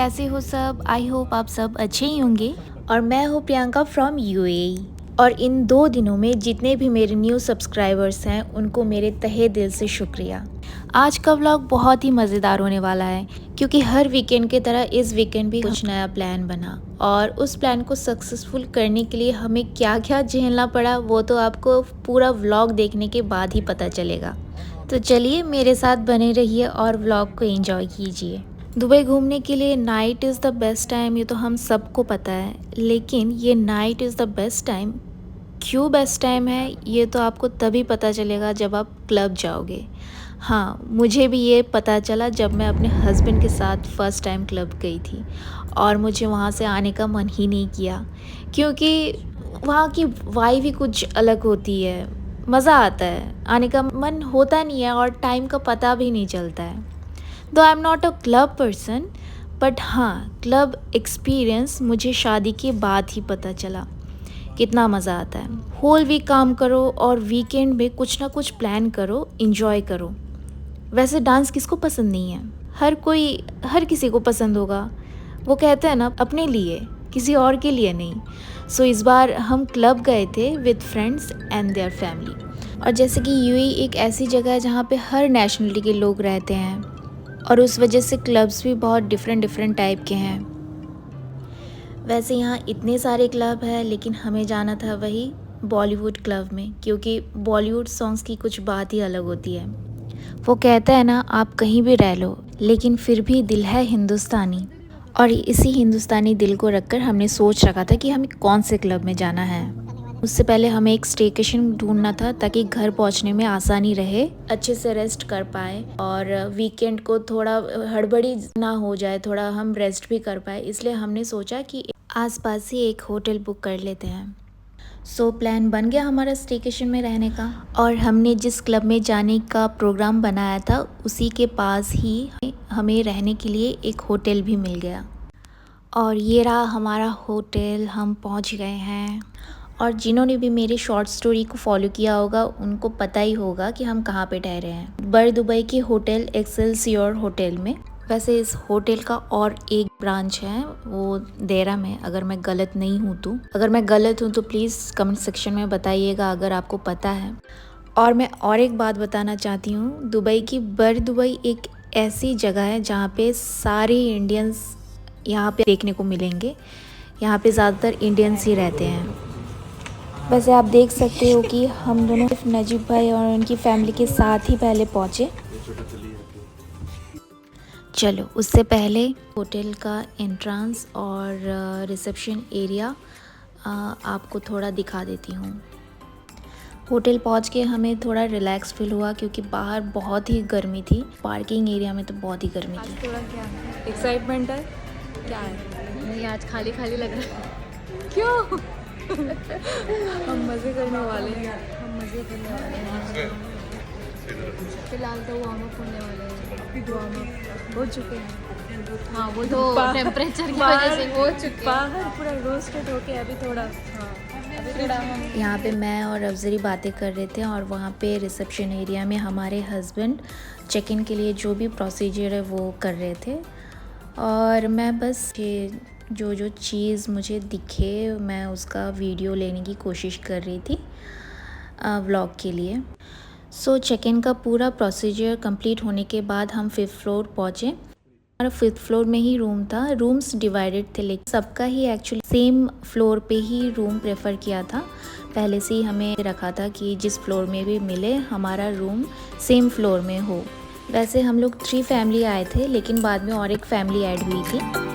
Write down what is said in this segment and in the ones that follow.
कैसे हो सब? आई होप आप सब अच्छे ही होंगे। और मैं हूँ प्रियंका फ्रॉम यूएई। और इन 2 दिनों में जितने भी मेरे न्यू सब्सक्राइबर्स हैं उनको मेरे तहे दिल से शुक्रिया। आज का व्लॉग बहुत ही मज़ेदार होने वाला है क्योंकि हर वीकेंड की तरह इस वीकेंड भी कुछ नया प्लान बना और उस प्लान को सक्सेसफुल करने के लिए हमें क्या क्या झेलना पड़ा वो तो आपको पूरा व्लॉग देखने के बाद ही पता चलेगा। तो चलिए मेरे साथ बने रहिए और व्लॉग को एंजॉय कीजिए। दुबई घूमने के लिए night is the best time, ये तो हम सबको पता है, लेकिन ये night is the best time क्यों बेस्ट टाइम है ये तो आपको तभी पता चलेगा जब आप क्लब जाओगे। हाँ, मुझे भी ये पता चला जब मैं अपने हस्बैंड के साथ फ़र्स्ट टाइम क्लब गई थी और मुझे वहाँ से आने का मन ही नहीं किया क्योंकि वहाँ की वाइब ही कुछ अलग होती है। मज़ा आता है, आने का मन होता नहीं है और टाइम का पता भी नहीं चलता है। दो I am not a club person, but हाँ, क्लब एक्सपीरियंस मुझे शादी के बाद ही पता चला कितना मज़ा आता है। होल वीक काम करो और वीकेंड में कुछ ना कुछ प्लान करो, इंजॉय करो। वैसे डांस किसको पसंद नहीं है? हर किसी को पसंद होगा। वो कहते हैं ना, अपने लिए, किसी और के लिए नहीं। सो इस बार हम क्लब गए थे with friends and their family. और जैसे कि यूएई एक ऐसी जगह है जहाँ पे हर नेशनलिटी के लोग रहते हैं और उस वजह से क्लब्स भी बहुत डिफरेंट टाइप के हैं। वैसे यहाँ इतने सारे क्लब हैं लेकिन हमें जाना था वही बॉलीवुड क्लब में क्योंकि बॉलीवुड सॉन्ग्स की कुछ बात ही अलग होती है। वो कहता है ना, आप कहीं भी रह लो लेकिन फिर भी दिल है हिंदुस्तानी। और इसी हिंदुस्तानी दिल को रखकर हमने सोच रखा था कि हमें कौन से क्लब में जाना है। उससे पहले हमें एक स्टेकेशन ढूंढना था ताकि घर पहुंचने में आसानी रहे, अच्छे से रेस्ट कर पाए और वीकेंड को थोड़ा हड़बड़ी ना हो जाए, थोड़ा हम रेस्ट भी कर पाए। इसलिए हमने सोचा कि आसपास ही एक होटल बुक कर लेते हैं। सो प्लान बन गया हमारा स्टेकेशन में रहने का और हमने जिस क्लब में जाने का प्रोग्राम बनाया था उसी के पास ही हमें रहने के लिए एक होटल भी मिल गया। और ये रहा हमारा होटल, हम पहुंच गए हैं। और जिन्होंने भी मेरी शॉर्ट स्टोरी को फॉलो किया होगा उनको पता ही होगा कि हम कहाँ पे ठहरे हैं। बर दुबई के होटल एक्सेलसियोर होटल में। वैसे इस होटल का और एक ब्रांच है, वो देरा में, अगर मैं गलत नहीं हूँ तो। अगर मैं गलत हूँ तो प्लीज़ कमेंट सेक्शन में बताइएगा अगर आपको पता है। और मैं और एक बात बताना चाहती हूँ, दुबई की बर दुबई एक ऐसी जगह है जहाँ पे सारे इंडियंस यहाँ पे देखने को मिलेंगे। यहाँ पे ज़्यादातर इंडियंस ही रहते हैं। वैसे आप देख सकते हो कि हम दोनों नजीब भाई और उनकी फैमिली के साथ ही पहले पहुँचे। चलो उससे पहले होटल का एंट्रेंस और रिसेप्शन एरिया आपको थोड़ा दिखा देती हूँ। होटल पहुँच के हमें थोड़ा रिलैक्स फील हुआ क्योंकि बाहर बहुत ही गर्मी थी, पार्किंग एरिया में तो बहुत ही गर्मी थी। थोड़ा क्या है, एक्साइटमेंट है, क्या है? नहीं, आज खाली खाली लग रहा है। क्यों? हम मज़े करने वाले हैं। हम मज़े करने वाले हैं। फिलहाल तो वार्म अप होने वाले हैं। वार्म अप हो चुके हैं। हाँ, वो तो टेम्परेचर की वजह से हो चुके हैं। बाहर पूरा रोस्टेड होके अभी थोड़ा, हाँ अभी थोड़ा हम यहाँ पे मैं और अफजरी बातें कर रहे थे और वहाँ पे रिसेप्शन एरिया में हमारे हस्बैंड चेक इन के लिए जो भी प्रोसीजर है वो कर रहे थे और मैं बस ये जो चीज़ मुझे दिखे मैं उसका वीडियो लेने की कोशिश कर रही थी व्लॉग के लिए। सो चेक इन का पूरा प्रोसीजर कंप्लीट होने के बाद हम 5th फ्लोर पहुँचे। हमारा 5th फ्लोर में ही रूम था, रूम्स डिवाइडेड थे लेकिन सबका ही एक्चुअली सेम फ्लोर पे ही रूम प्रेफर किया था। पहले से ही हमें रखा था कि जिस फ्लोर में भी मिले हमारा रूम सेम फ्लोर में हो। वैसे हम लोग 3 फैमिली आए थे लेकिन बाद में और एक फैमिली ऐड हुई थी।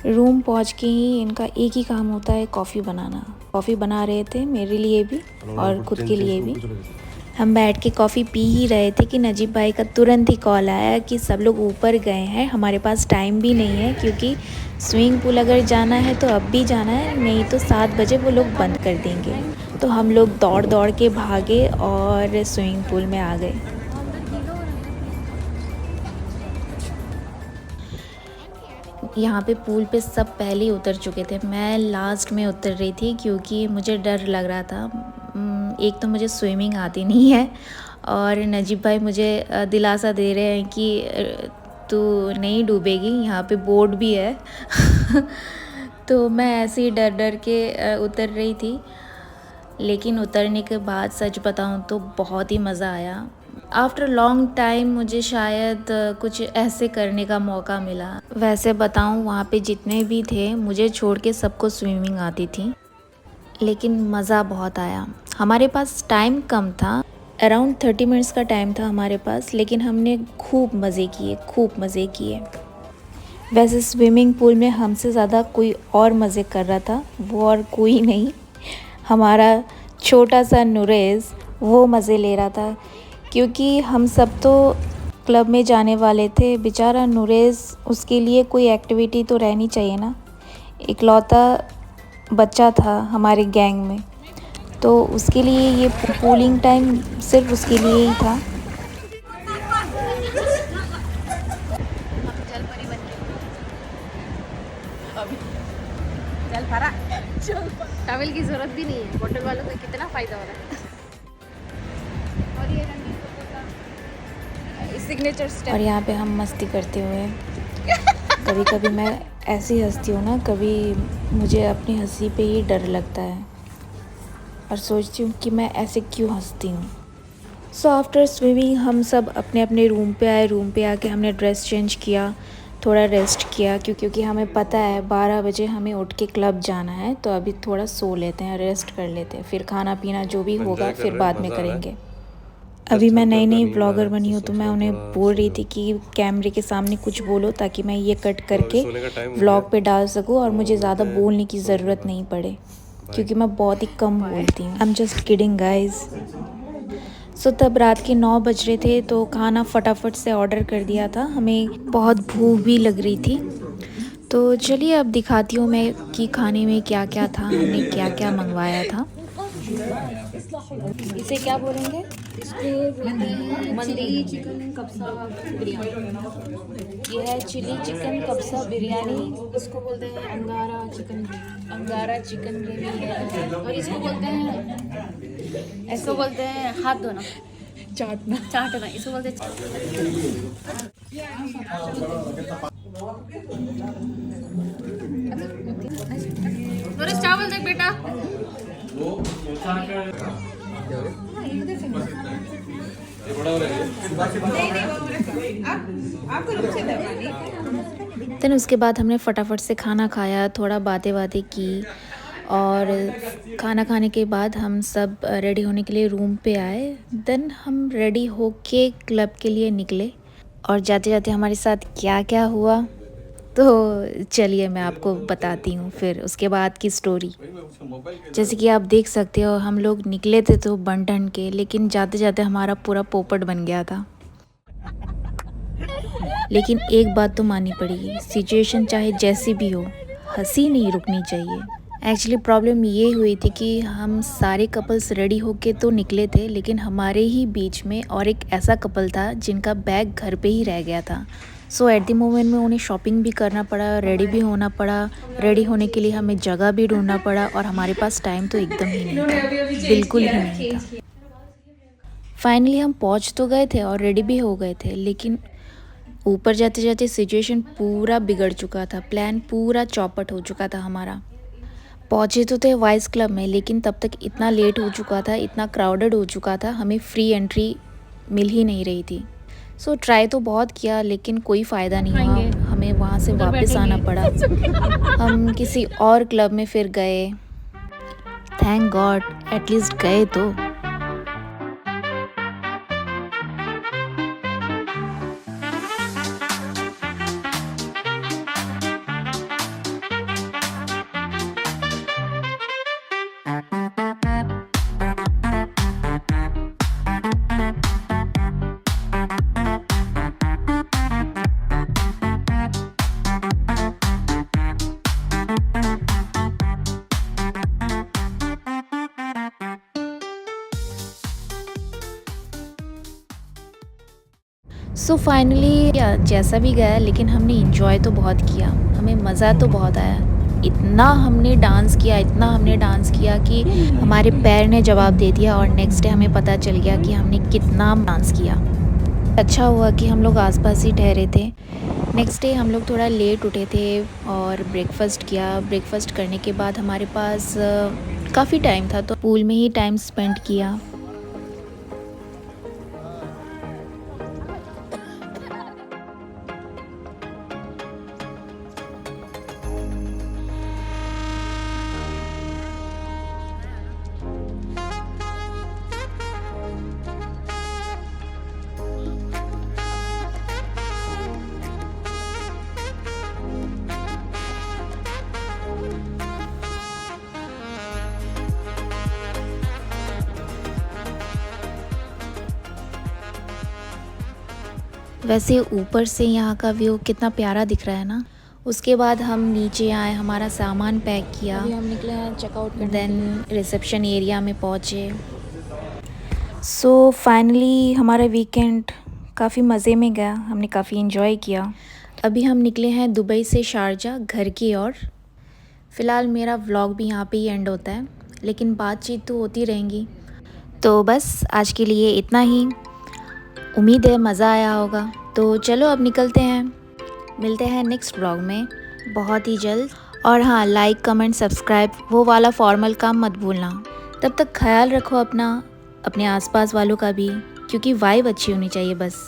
रूम पहुंच के ही इनका एक ही काम होता है, कॉफ़ी बनाना। कॉफ़ी बना रहे थे मेरे लिए भी और ख़ुद के लिए भी। हम बैठ के कॉफ़ी पी ही रहे थे कि नजीब भाई का तुरंत ही कॉल आया कि सब लोग ऊपर गए हैं, हमारे पास टाइम भी नहीं है क्योंकि स्विमिंग पूल अगर जाना है तो अब भी जाना है, नहीं तो 7 बजे वो लोग बंद कर देंगे। तो हम लोग दौड़ दौड़ के भागे और स्विमिंग पूल में आ गए। यहाँ पे पूल पे सब पहले ही उतर चुके थे, मैं लास्ट में उतर रही थी क्योंकि मुझे डर लग रहा था। एक तो मुझे स्विमिंग आती नहीं है और नजीब भाई मुझे दिलासा दे रहे हैं कि तू नहीं डूबेगी, यहाँ पे बोर्ड भी है। तो मैं ऐसे ही डर डर के उतर रही थी, लेकिन उतरने के बाद सच बताऊँ तो बहुत ही मज़ा आया। आफ्टर लॉन्ग टाइम मुझे शायद कुछ ऐसे करने का मौका मिला। वैसे बताऊँ वहाँ पे जितने भी थे मुझे छोड़ के सबको स्विमिंग आती थी, लेकिन मज़ा बहुत आया। हमारे पास टाइम कम था, अराउंड 30 मिनट्स का टाइम था हमारे पास, लेकिन हमने खूब मज़े किए, खूब मज़े किए। वैसे स्विमिंग पूल में हमसे ज़्यादा कोई और मज़े कर रहा था, वो और कोई नहीं, हमारा छोटा सा नुरेज़ वो मज़े ले रहा था, क्योंकि हम सब तो क्लब में जाने वाले थे। बेचारा नुरेज़, उसके लिए कोई एक्टिविटी तो रहनी चाहिए ना, इकलौता बच्चा था हमारे गैंग में, तो उसके लिए ये पूलिंग टाइम सिर्फ उसके लिए ही था। चल फरा, टॉवल की जरूरत भी नहीं है, बॉटल वालों को कितना फ़ायदा हो रहा है। और ये सिग्नेचर स्टेप। और यहाँ पे हम मस्ती करते हुए, कभी कभी मैं ऐसी हंसती हूँ ना, कभी मुझे अपनी हंसी पे ही डर लगता है और सोचती हूँ कि मैं ऐसे क्यों हंसती हूँ। सो आफ्टर स्विमिंग हम सब अपने अपने रूम पे आए। रूम पे आके हमने ड्रेस चेंज किया, थोड़ा रेस्ट किया, क्योंकि हमें पता है 12 बजे हमें उठ के क्लब जाना है, तो अभी थोड़ा सो लेते हैं, रेस्ट कर लेते हैं, फिर खाना पीना जो भी होगा फिर बाद में करेंगे। अभी मैं नई नई ब्लॉगर बनी हूँ, तो मैं उन्हें बोल रही थी कि कैमरे के सामने कुछ बोलो ताकि मैं ये कट करके व्लॉग पे डाल सकूँ और मुझे ज़्यादा बोलने की ज़रूरत नहीं पड़े, क्योंकि मैं बहुत ही कम बोलती हूँ। I am just kidding guys. So तब रात के 9 बज रहे थे, तो खाना फटाफट से ऑर्डर कर दिया था, हमें बहुत भूख भी लग रही थी। तो चलिए अब दिखाती हूँ मैं कि खाने में क्या क्या था, हमने क्या क्या मंगवाया था। इसे क्या बोलेंगे? मंदी चिकन कब्सा बिरयानी। ये है चिली चिकन कब्सा बिरयानी, इसको बोलते हैं अंगारा चिकन ग्रेवी। अंगारा चिकन ग्रेवी है, और इसको बोलते हैं हाथ धोना, चाटना इसको बोलते हैं। नरेश चावल देख बेटा। देन उसके बाद हमने फटाफट से खाना खाया, थोड़ा बातें की, और खाना खाने के बाद हम सब रेडी होने के लिए रूम पे आए। देन हम रेडी होके क्लब के लिए निकले, और जाते जाते हमारे साथ क्या क्या हुआ तो चलिए मैं आपको बताती हूँ फिर उसके बाद की स्टोरी। जैसे कि आप देख सकते हो, हम लोग निकले थे तो बन ठन के, लेकिन जाते जाते हमारा पूरा पोपट बन गया था। लेकिन एक बात तो माननी पड़ेगी, सिचुएशन चाहे जैसी भी हो, हंसी नहीं रुकनी चाहिए। एक्चुअली प्रॉब्लम ये हुई थी कि हम सारे कपल्स रेडी होके तो निकले थे, लेकिन हमारे ही बीच में और एक ऐसा कपल था जिनका बैग घर पे ही रह गया था। सो एट द मोमेंट में उन्हें शॉपिंग भी करना पड़ा, रेडी भी होना पड़ा। रेडी होने के लिए हमें जगह भी ढूंढना पड़ा, और हमारे पास टाइम तो एकदम ही नहीं था, बिल्कुल ही नहीं था। फाइनली हम पहुंच तो गए थे और रेडी भी हो गए थे, लेकिन ऊपर जाते जाते सिचुएशन पूरा बिगड़ चुका था, प्लान पूरा चौपट हो चुका था हमारा। पहुँचे तो थे वाइस क्लब में, लेकिन तब तक इतना लेट हो चुका था, इतना क्राउडेड हो चुका था, हमें फ्री एंट्री मिल ही नहीं रही थी। सो ट्राई तो बहुत किया, लेकिन कोई फ़ायदा नहीं हुआ, हमें वहाँ से वापस आना पड़ा। हम किसी और क्लब में फिर गए। थैंक गॉड एटलीस्ट गए तो। सो फाइनली जैसा भी गया, लेकिन हमने इंजॉय तो बहुत किया, हमें मज़ा तो बहुत आया। इतना हमने डांस किया कि हमारे पैर ने जवाब दे दिया और नेक्स्ट डे हमें पता चल गया कि हमने कितना डांस किया। अच्छा हुआ कि हम लोग आसपास ही ठहरे थे। नेक्स्ट डे हम लोग थोड़ा लेट उठे थे और ब्रेकफ़ास्ट किया। ब्रेकफ़ास्ट करने के बाद हमारे पास काफ़ी टाइम था, तो पूल में ही टाइम स्पेंड किया। वैसे ऊपर से यहाँ का व्यू कितना प्यारा दिख रहा है ना। उसके बाद हम नीचे आए, हमारा सामान पैक किया, अभी हम निकले हैं चेकआउट करने। देन रिसेप्शन एरिया में पहुँचे। सो फाइनली हमारा वीकेंड काफ़ी मज़े में गया, हमने काफ़ी इन्जॉय किया। अभी हम निकले हैं दुबई से शारजा घर की ओर। फ़िलहाल मेरा व्लॉग भी यहाँ पे ही एंड होता है, लेकिन बातचीत तो होती रहेंगी। तो बस आज के लिए इतना ही। उम्मीद है मज़ा आया होगा। तो चलो अब निकलते हैं, मिलते हैं नेक्स्ट व्लॉग में बहुत ही जल्द। और हाँ, लाइक कमेंट सब्सक्राइब वो वाला फॉर्मल काम मत भूलना। तब तक ख्याल रखो अपना, अपने आसपास वालों का भी, क्योंकि वाइब अच्छी होनी चाहिए बस।